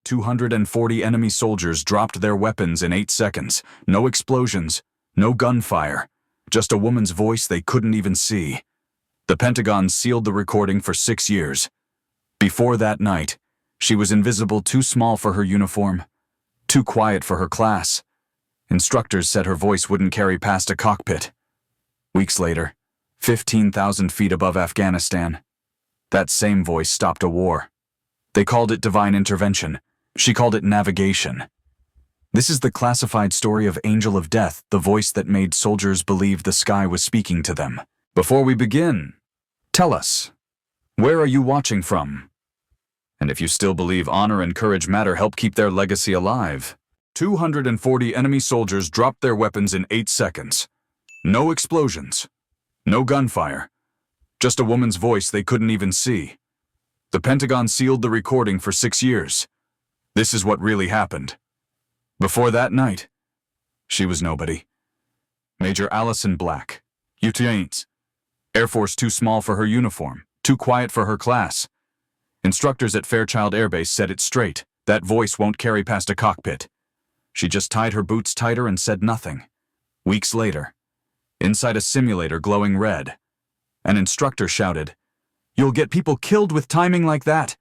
240 enemy soldiers dropped their weapons in 8 seconds. No explosions, no gunfire, just a woman's voice they couldn't even see. The Pentagon sealed the recording for 6 years. Before that night, she was invisible, too small for her uniform, too quiet for her class. Instructors said her voice wouldn't carry past a cockpit. Weeks later, 15,000 feet above Afghanistan, that same voice stopped a war. They called it divine intervention. She called it navigation. This is the classified story of Angel of Death, the voice that made soldiers believe the sky was speaking to them. Before we begin, tell us, where are you watching from? And if you still believe honor and courage matter, help keep their legacy alive. 240 enemy soldiers dropped their weapons in 8 seconds. No explosions, no gunfire, just a woman's voice they couldn't even see. The Pentagon sealed the recording for 6 years. This is what really happened. Before that night, she was nobody. Major Allison Black, UT-8. Air Force too small for her uniform, too quiet for her class. Instructors at Fairchild Air Base said it straight. That voice won't carry past a cockpit. She just tied her boots tighter and said nothing. Weeks later, inside a simulator glowing red, an instructor shouted, "You'll get people killed with timing like that."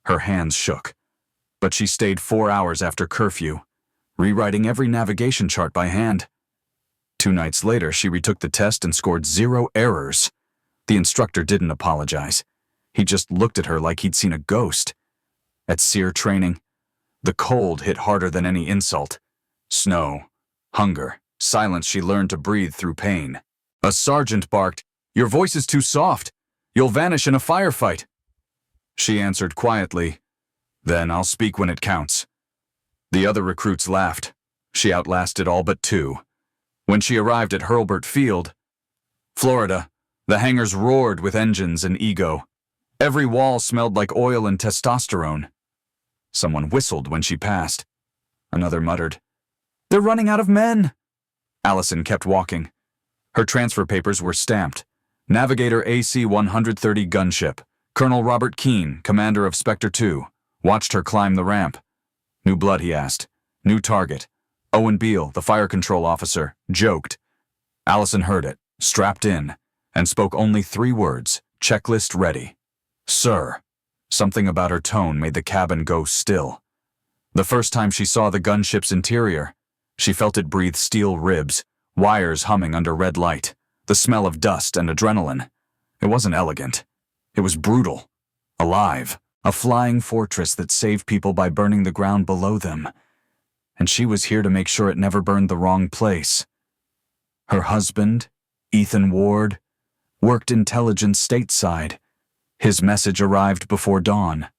Her hands shook, but she stayed 4 hours after curfew, rewriting every navigation chart by hand. 2 nights later, she retook the test and scored 0 errors. The instructor didn't apologize. He just looked at her like he'd seen a ghost. At SEER training, the cold hit harder than any insult. Snow, hunger, silence. She learned to breathe through pain. A sergeant barked, "Your voice is too soft. You'll vanish in a firefight." She answered quietly, "Then I'll speak when it counts." The other recruits laughed. She outlasted all but 2. When she arrived at Hurlburt Field, Florida, the hangars roared with engines and ego. Every wall smelled like oil and testosterone. Someone whistled when she passed. Another muttered, "They're running out of men." Allison kept walking. Her transfer papers were stamped. Navigator AC-130 gunship. Colonel Robert Keene, commander of Spectre 2, watched her climb the ramp. "New blood," he asked. "New target." Owen Beale, the fire control officer, joked. Allison heard it, strapped in, and spoke only 3 words, "Checklist ready." "Sir." Something about her tone made the cabin go still. The first time she saw the gunship's interior, she felt it breathe steel ribs, wires humming under red light, the smell of dust and adrenaline. It wasn't elegant. It was brutal, alive, a flying fortress that saved people by burning the ground below them. And she was here to make sure it never burned the wrong place. Her husband, Ethan Ward, worked intelligence stateside. His message arrived before dawn.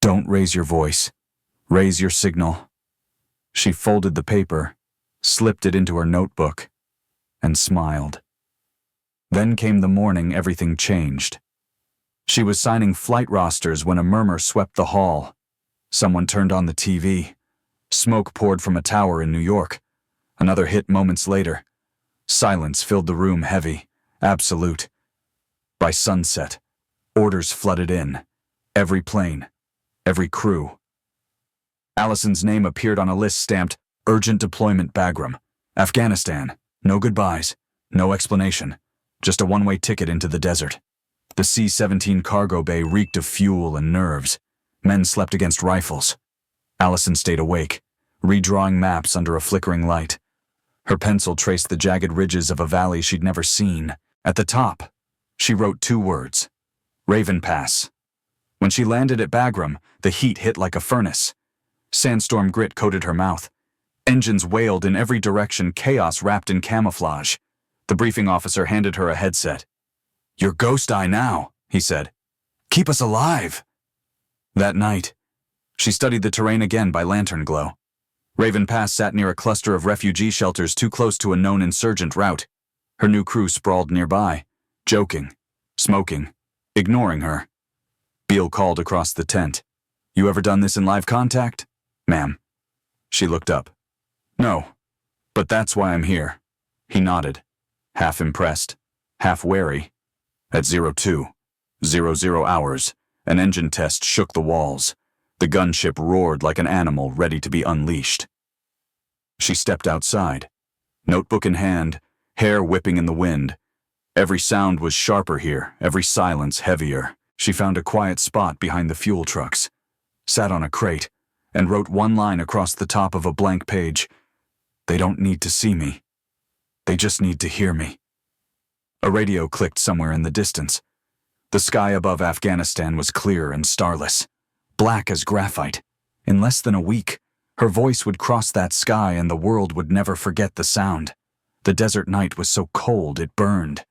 "Don't raise your voice. Raise your signal." She folded the paper, slipped it into her notebook, and smiled. Then came the morning everything changed. She was signing flight rosters when a murmur swept the hall. Someone turned on the TV. Smoke poured from a tower in New York. Another hit moments later. Silence filled the room, heavy, absolute. By sunset, orders flooded in. Every plane, every crew. Allison's name appeared on a list stamped, "Urgent Deployment Bagram, Afghanistan. No goodbyes, no explanation. Just a one-way ticket into the desert." The C-17 cargo bay reeked of fuel and nerves. Men slept against rifles. Allison stayed awake, redrawing maps under a flickering light. Her pencil traced the jagged ridges of a valley she'd never seen. At the top, she wrote 2 words, "Raven Pass." When she landed at Bagram, the heat hit like a furnace. Sandstorm grit coated her mouth. Engines wailed in every direction, chaos wrapped in camouflage. The briefing officer handed her a headset. "You're Ghost Eye now," he said. "Keep us alive." That night, she studied the terrain again by lantern glow. Raven Pass sat near a cluster of refugee shelters too close to a known insurgent route. Her new crew sprawled nearby, joking, smoking, ignoring her. Beale called across the tent. "You ever done this in live contact?" "Ma'am." She looked up. "No, but that's why I'm here." He nodded, half impressed, half wary. At 02:00 hours, an engine test shook the walls. The gunship roared like an animal ready to be unleashed. She stepped outside, notebook in hand, hair whipping in the wind. Every sound was sharper here, every silence heavier. She found a quiet spot behind the fuel trucks, sat on a crate, and wrote one line across the top of a blank page. They don't need to see me. They just need to hear me. A radio clicked somewhere in the distance. The sky above Afghanistan was clear and starless, black as graphite. In less than a week, her voice would cross that sky and the world would never forget the sound. The desert night was so cold it burned.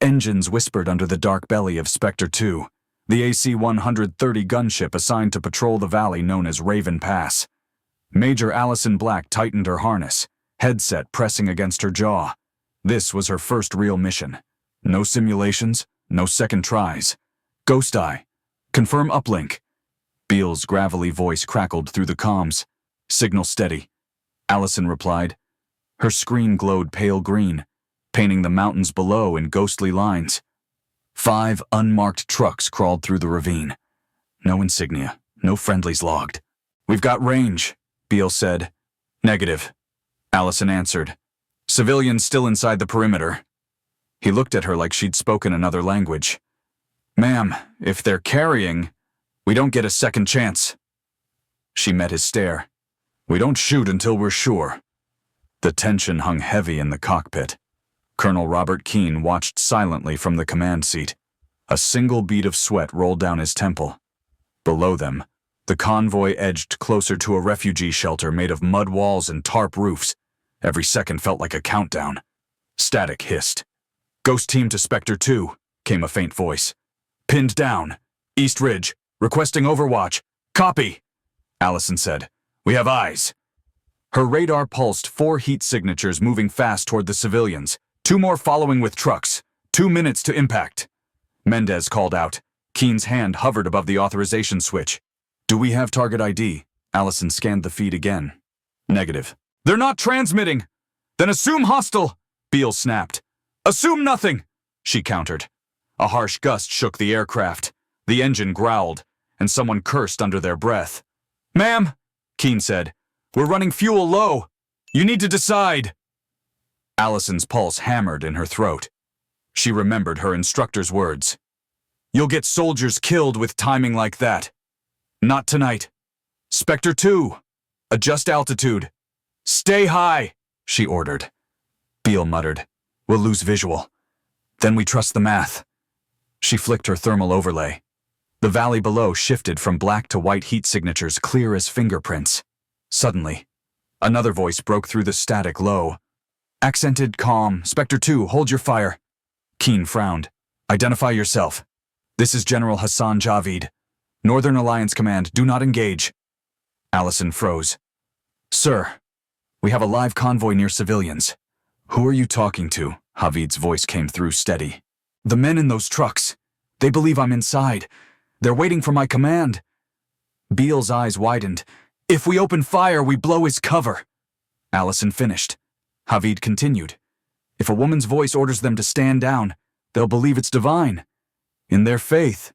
Engines whispered under the dark belly of Spectre 2, the AC-130 gunship assigned to patrol the valley known as Raven Pass. Major Allison Black tightened her harness, headset pressing against her jaw. This was her first real mission. No simulations, no second tries. Ghost Eye. Confirm uplink. Beale's gravelly voice crackled through the comms. Signal steady. Allison replied. Her screen glowed pale green, painting the mountains below in ghostly lines. 5 unmarked trucks crawled through the ravine. No insignia, no friendlies logged. We've got range, Beale said. Negative. Allison answered. Civilians still inside the perimeter. He looked at her like she'd spoken another language. Ma'am, if they're carrying, we don't get a second chance. She met his stare. We don't shoot until we're sure. The tension hung heavy in the cockpit. Colonel Robert Keene watched silently from the command seat. A single bead of sweat rolled down his temple. Below them, the convoy edged closer to a refugee shelter made of mud walls and tarp roofs. Every second felt like a countdown. Static hissed. Ghost team to Spectre 2, came a faint voice. Pinned down. East Ridge. Requesting overwatch. Copy, Allison said. We have eyes. Her radar pulsed 4 heat signatures moving fast toward the civilians. 2 more following with trucks. 2 minutes to impact. Mendez called out. Keene's hand hovered above the authorization switch. Do we have target ID? Allison scanned the feed again. Negative. They're not transmitting. Then assume hostile, Beale snapped. Assume nothing, she countered. A harsh gust shook the aircraft. The engine growled, and someone cursed under their breath. Ma'am, Keene said, we're running fuel low. You need to decide. Allison's pulse hammered in her throat. She remembered her instructor's words. You'll get soldiers killed with timing like that. Not tonight. Spectre 2, adjust altitude. Stay high, she ordered. Beale muttered. We'll lose visual. Then we trust the math. She flicked her thermal overlay. The valley below shifted from black to white heat signatures clear as fingerprints. Suddenly, another voice broke through the static low. Accented, calm. Spectre 2, hold your fire. Keene frowned. Identify yourself. This is General Hassan Javid. Northern Alliance Command, do not engage. Allison froze. Sir, we have a live convoy near civilians. Who are you talking to? Javid's voice came through steady. The men in those trucks. They believe I'm inside. They're waiting for my command. Beale's eyes widened. If we open fire, we blow his cover. Allison finished. Javid continued. If a woman's voice orders them to stand down, they'll believe it's divine. In their faith,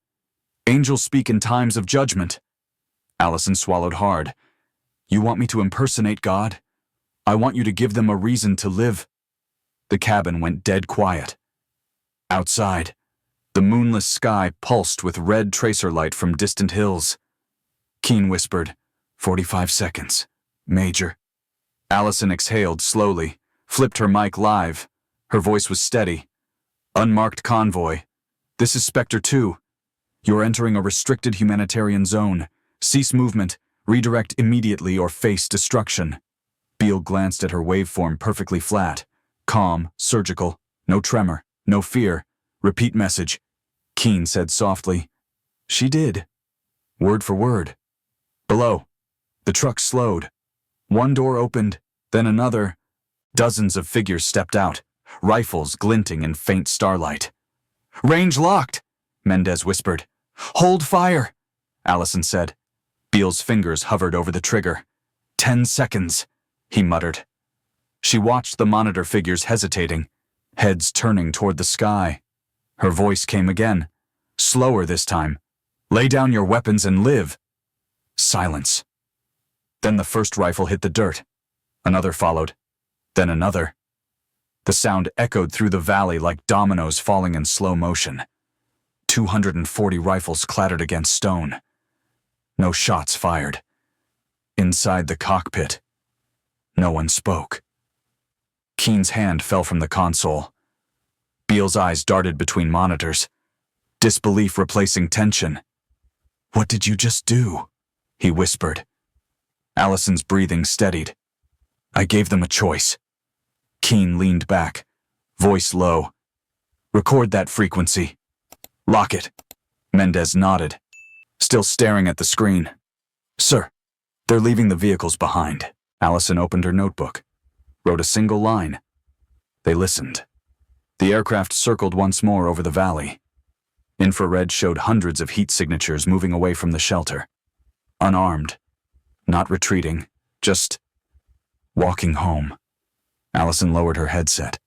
angels speak in times of judgment. Allison swallowed hard. You want me to impersonate God? I want you to give them a reason to live. The cabin went dead quiet. Outside, the moonless sky pulsed with red tracer light from distant hills. Keene whispered, 45 seconds. Major. Allison exhaled slowly, flipped her mic live. Her voice was steady. Unmarked convoy. This is Spectre 2. You're entering a restricted humanitarian zone. Cease movement. Redirect immediately or face destruction. Beale glanced at her waveform perfectly flat. Calm, surgical, no tremor, no fear. Repeat message. Keene said softly. She did. Word for word. Below. The truck slowed. One door opened, then another. Dozens of figures stepped out, rifles glinting in faint starlight. Range locked, Mendez whispered. Hold fire, Allison said. Beale's fingers hovered over the trigger. 10 seconds, he muttered. She watched the monitor figures hesitating, heads turning toward the sky. Her voice came again, slower this time. Lay down your weapons and live. Silence. Then the first rifle hit the dirt. Another followed. Then another. The sound echoed through the valley like dominoes falling in slow motion. 240 rifles clattered against stone. No shots fired. Inside the cockpit, no one spoke. Keen's hand fell from the console. Beale's eyes darted between monitors, disbelief replacing tension. "What did you just do?" he whispered. Allison's breathing steadied. "I gave them a choice." Keen leaned back, voice low. "Record that frequency. Lock it." Mendez nodded, still staring at the screen. "Sir, they're leaving the vehicles behind." Allison opened her notebook, wrote a single line. They listened. The aircraft circled once more over the valley. Infrared showed hundreds of heat signatures moving away from the shelter. Unarmed, not retreating, just walking home. Allison lowered her headset.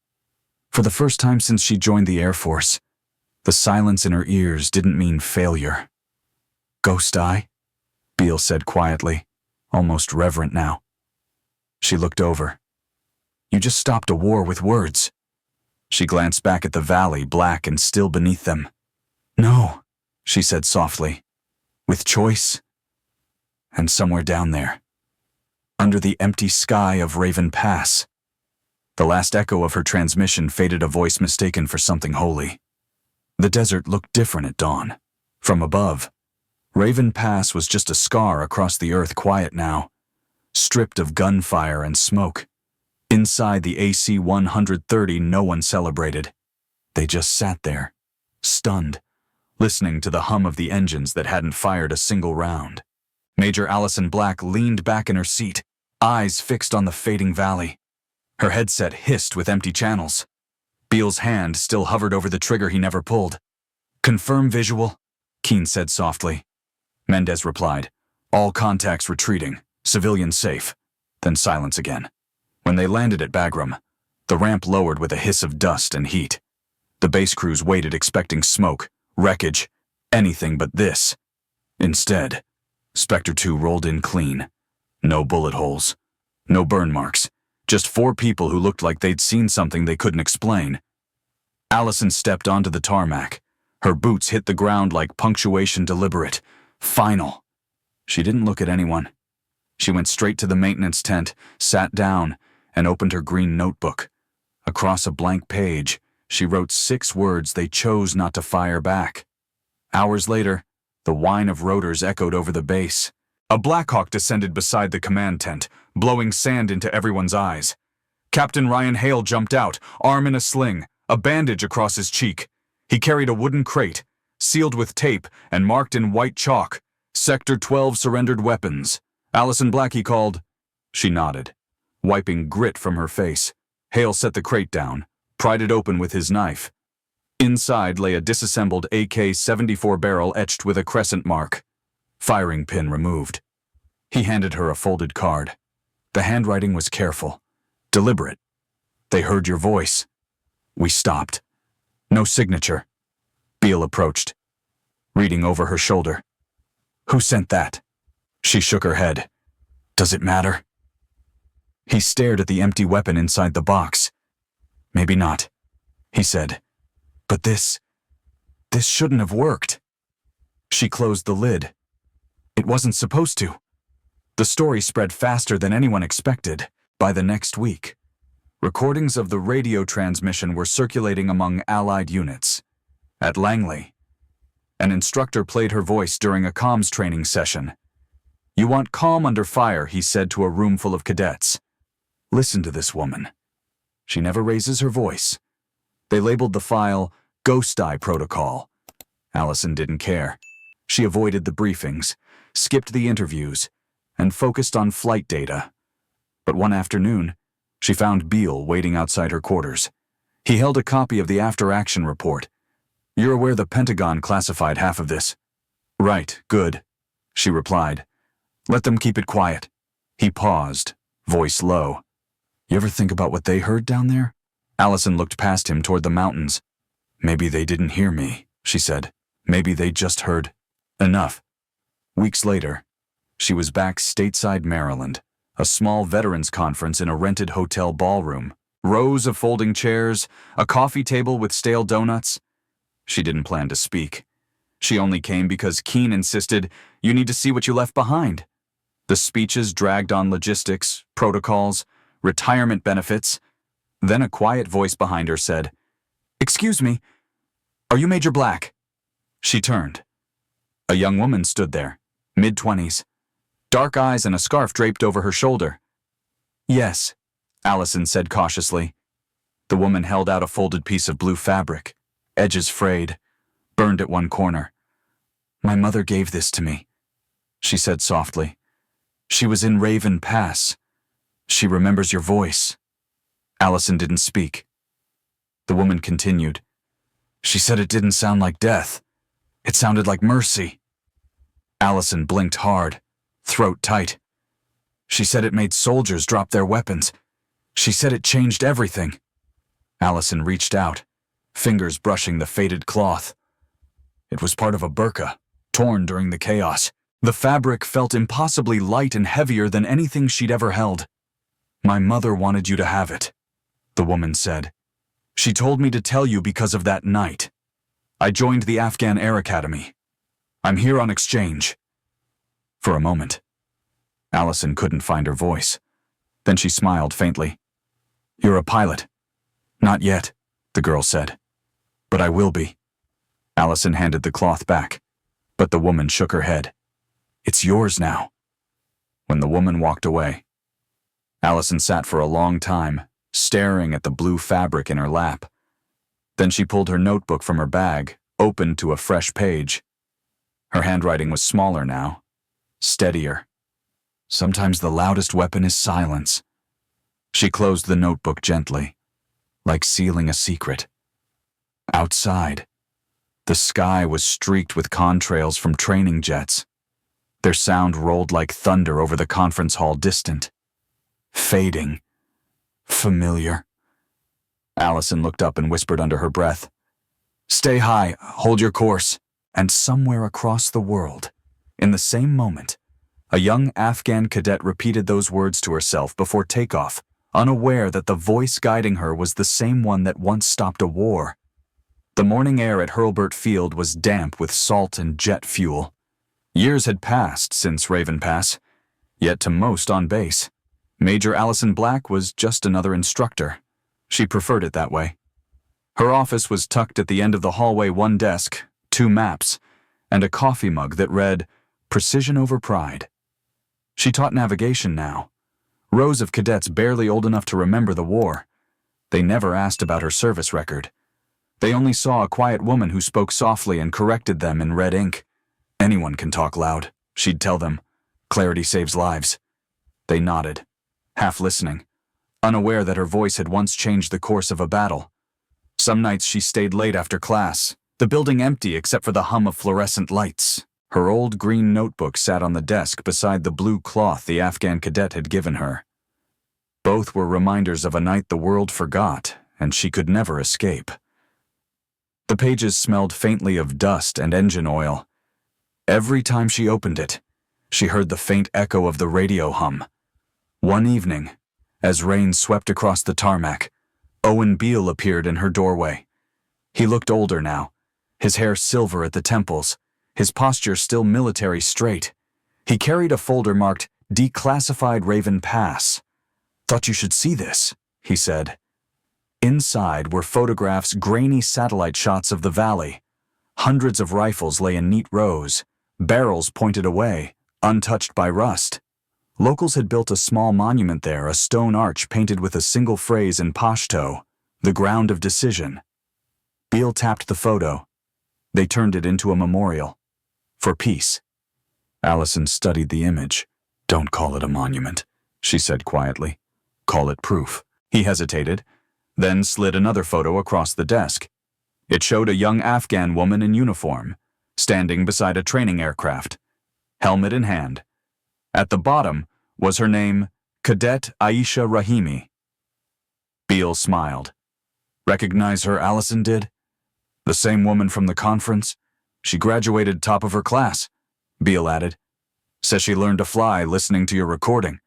For the first time since she joined the Air Force, the silence in her ears didn't mean failure. "Ghost eye?" Beale said quietly, almost reverent now. She looked over. "You just stopped a war with words." She glanced back at the valley, black and still beneath them. "No," she said softly, "with choice. And somewhere down there, under the empty sky of Raven Pass." The last echo of her transmission faded, a voice mistaken for something holy. The desert looked different at dawn. From above, Raven Pass was just a scar across the earth, quiet now, stripped of gunfire and smoke. Inside the AC-130, no one celebrated. They just sat there, stunned, listening to the hum of the engines that hadn't fired a single round. Major Allison Black leaned back in her seat, eyes fixed on the fading valley. Her headset hissed with empty channels. Beale's hand still hovered over the trigger he never pulled. "Confirm visual," Keen said softly. Mendez replied, "All contacts retreating, civilians safe." Then silence again. When they landed at Bagram, the ramp lowered with a hiss of dust and heat. The base crews waited, expecting smoke, wreckage, anything but this. Instead, Spectre 2 rolled in clean. No bullet holes, no burn marks, just 4 people who looked like they'd seen something they couldn't explain. Allison stepped onto the tarmac. Her boots hit the ground like punctuation, deliberate, final. She didn't look at anyone. She went straight to the maintenance tent, sat down, and opened her green notebook. Across a blank page, she wrote 6 words they chose not to fire back. Hours later, the whine of rotors echoed over the base. A Blackhawk descended beside the command tent, blowing sand into everyone's eyes. Captain Ryan Hale jumped out, arm in a sling, a bandage across his cheek. He carried a wooden crate, sealed with tape and marked in white chalk, "Sector 12 surrendered weapons." "Allison Black," he called. She nodded, wiping grit from her face. Hale set the crate down, pried it open with his knife. Inside lay a disassembled AK-74 barrel etched with a crescent mark. Firing pin removed. He handed her a folded card. The handwriting was careful, deliberate. "They heard your voice." We stopped. No signature. Beale approached, reading over her shoulder. "Who sent that?" She shook her head. "Does it matter?" He stared at the empty weapon inside the box. "Maybe not," he said. "But this shouldn't have worked." She closed the lid. It wasn't supposed to. The story spread faster than anyone expected. By the next week, recordings of the radio transmission were circulating among Allied units. At Langley, an instructor played her voice during a comms training session. "You want calm under fire," he said to a room full of cadets. "Listen to this woman. She never raises her voice." They labeled the file "Ghost Eye Protocol." Allison didn't care. She avoided the briefings, skipped the interviews, and focused on flight data. But one afternoon, she found Beale waiting outside her quarters. He held a copy of the after-action report. "You're aware the Pentagon classified half of this?" "Right, good," she replied. "Let them keep it quiet." He paused, voice low. "You ever think about what they heard down there?" Allison looked past him toward the mountains. "Maybe they didn't hear me," she said. "Maybe they just heard enough." Weeks later, She was back stateside Maryland, a small veterans conference in a rented hotel ballroom. Rows of folding chairs, a coffee table with stale donuts. She didn't plan to speak. She only came because Keene insisted, "You need to see what you left behind." The speeches dragged on logistics, protocols, retirement benefits. Then a quiet voice behind her said, "Excuse me, are you Major Black?" She turned. A young woman stood there, mid-20s, dark eyes and a scarf draped over her shoulder. "Yes," Allison said cautiously. The woman held out a folded piece of blue fabric, edges frayed, burned at one corner. "My mother gave this to me," she said softly. "She was in Raven Pass. She remembers your voice." Allison didn't speak. The woman continued. "She said it didn't sound like death. It sounded like mercy." Allison blinked hard, throat tight. "She said it made soldiers drop their weapons. She said it changed everything." Allison reached out, fingers brushing the faded cloth. It was part of a burqa, torn during the chaos. The fabric felt impossibly light and heavier than anything she'd ever held. "My mother wanted you to have it," the woman said. "She told me to tell you because of that night. I joined the Afghan Air Academy. I'm here on exchange." For a moment, Allison couldn't find her voice. Then she smiled faintly. "You're a pilot." "Not yet," the girl said. "But I will be." Allison handed the cloth back, but the woman shook her head. "It's yours now." When the woman walked away, Allison sat for a long time, staring at the blue fabric in her lap. Then she pulled her notebook from her bag, opened to a fresh page. Her handwriting was smaller now, steadier. Sometimes the loudest weapon is silence. She closed the notebook gently, like sealing a secret. Outside, the sky was streaked with contrails from training jets. Their sound rolled like thunder over the conference hall, distant, fading, familiar. Allison looked up and whispered under her breath, "Stay high, hold your course." And somewhere across the world, in the same moment, a young Afghan cadet repeated those words to herself before takeoff, unaware that the voice guiding her was the same one that once stopped a war. The morning air at Hurlburt Field was damp with salt and jet fuel. Years had passed since Raven Pass, yet to most on base, Major Allison Black was just another instructor. She preferred it that way. Her office was tucked at the end of the hallway, one desk, 2 maps, and a coffee mug that read, "Precision over Pride." She taught navigation now. Rows of cadets barely old enough to remember the war. They never asked about her service record. They only saw a quiet woman who spoke softly and corrected them in red ink. "Anyone can talk loud," she'd tell them. "Clarity saves lives." They nodded, half listening, unaware that her voice had once changed the course of a battle. Some nights she stayed late after class, the building empty except for the hum of fluorescent lights. Her old green notebook sat on the desk beside the blue cloth the Afghan cadet had given her. Both were reminders of a night the world forgot, and she could never escape. The pages smelled faintly of dust and engine oil. Every time she opened it, she heard the faint echo of the radio hum. One evening, as rain swept across the tarmac, Owen Beale appeared in her doorway. He looked older now, his hair silver at the temples, his posture still military straight. He carried a folder marked Declassified Raven Pass. "Thought you should see this," he said. Inside were photographs, grainy satellite shots of the valley. Hundreds of rifles lay in neat rows, barrels pointed away, untouched by rust. Locals had built a small monument there, a stone arch painted with a single phrase in Pashto, "The ground of decision." Beale tapped the photo. They turned it into a memorial. For peace. Allison studied the image. "Don't call it a monument," she said quietly. "Call it proof." He hesitated, then slid another photo across the desk. It showed a young Afghan woman in uniform, standing beside a training aircraft, helmet in hand. At the bottom was her name, Cadet Aisha Rahimi. Beale smiled. "Recognize her, Allison did? The same woman from the conference? She graduated top of her class," Beale added. Says she learned to fly listening to your recording.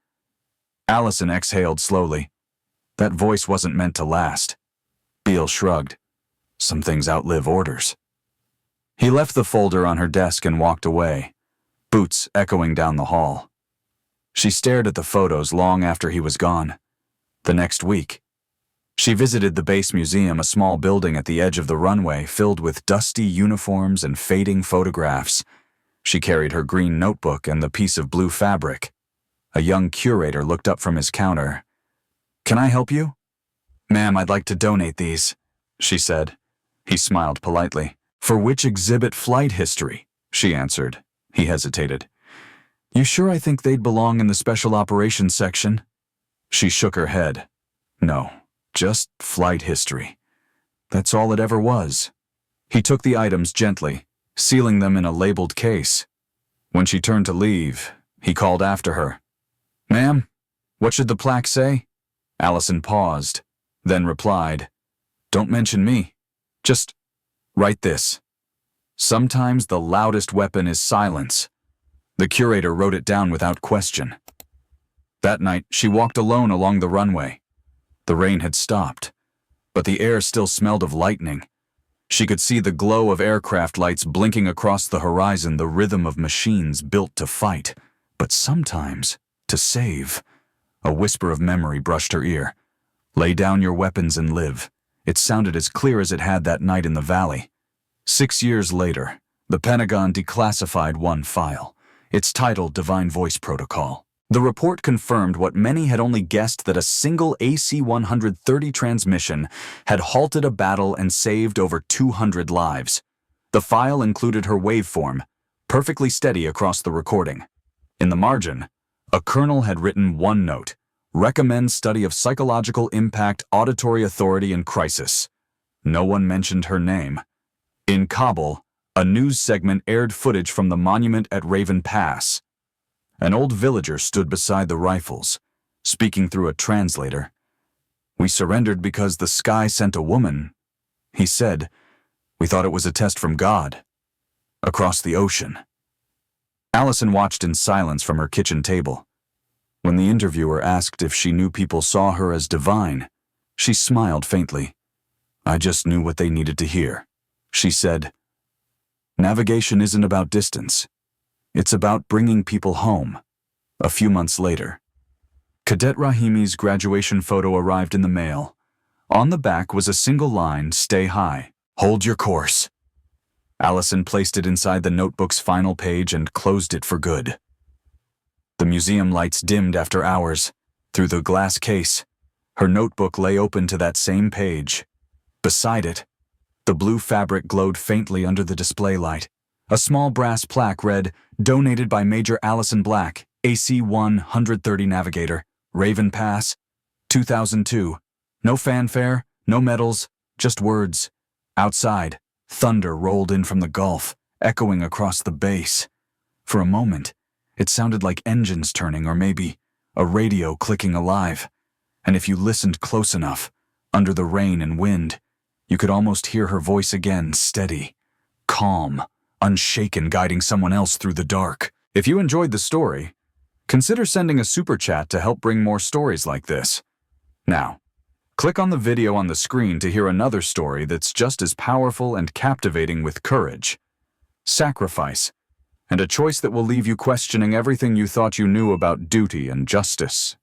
Allison exhaled slowly. That voice wasn't meant to last. Beale shrugged. Some things outlive orders. He left the folder on her desk and walked away, boots echoing down the hall. She stared at the photos long after he was gone. The next week, she visited the base museum, a small building at the edge of the runway filled with dusty uniforms and fading photographs. She carried her green notebook and the piece of blue fabric. A young curator looked up from his counter. "Can I help you?" "Ma'am, I'd like to donate these," she said. He smiled politely. "For which exhibit?" "Flight history," she answered. He hesitated. "You sure? I think they'd belong in the special operations section." She shook her head. "No, just flight history. That's all it ever was." He took the items gently, sealing them in a labeled case. When she turned to leave, he called after her. "Ma'am, what should the plaque say?" Allison paused, then replied, "Don't mention me. Just write this. Sometimes the loudest weapon is silence." The curator wrote it down without question. That night, she walked alone along the runway. The rain had stopped, but the air still smelled of lightning. She could see the glow of aircraft lights blinking across the horizon, the rhythm of machines built to fight, but sometimes to save. A whisper of memory brushed her ear. "Lay down your weapons and live." It sounded as clear as it had that night in the valley. 6 years later, the Pentagon declassified one file. It's titled Divine Voice Protocol. The report confirmed what many had only guessed, that a single AC-130 transmission had halted a battle and saved over 200 lives. The file included her waveform, perfectly steady across the recording. In the margin, a colonel had written one note: "Recommend study of psychological impact, auditory authority in crisis." No one mentioned her name. In Kabul, a news segment aired footage from the monument at Raven Pass. An old villager stood beside the rifles, speaking through a translator. "We surrendered because the sky sent a woman," he said. "We thought it was a test from God." Across the ocean. Allison watched in silence from her kitchen table. When the interviewer asked if she knew people saw her as divine, she smiled faintly. "I just knew what they needed to hear," she said. Navigation isn't about distance. It's about bringing people home. A few months later, Cadet Rahimi's graduation photo arrived in the mail. On the back was a single line: "Stay high. Hold your course." Allison placed it inside the notebook's final page and closed it for good. The museum lights dimmed after hours. Through the glass case, her notebook lay open to that same page. Beside it, the blue fabric glowed faintly under the display light. A small brass plaque read, "Donated by Major Allison Black, AC-130 Navigator, Raven Pass, 2002. No fanfare, no medals, just words." Outside, thunder rolled in from the Gulf, echoing across the base. For a moment, it sounded like engines turning, or maybe a radio clicking alive. And if you listened close enough, under the rain and wind, you could almost hear her voice again, steady, calm, unshaken, guiding someone else through the dark. If you enjoyed the story, consider sending a super chat to help bring more stories like this. Now, click on the video on the screen to hear another story that's just as powerful and captivating, with courage, sacrifice, and a choice that will leave you questioning everything you thought you knew about duty and justice.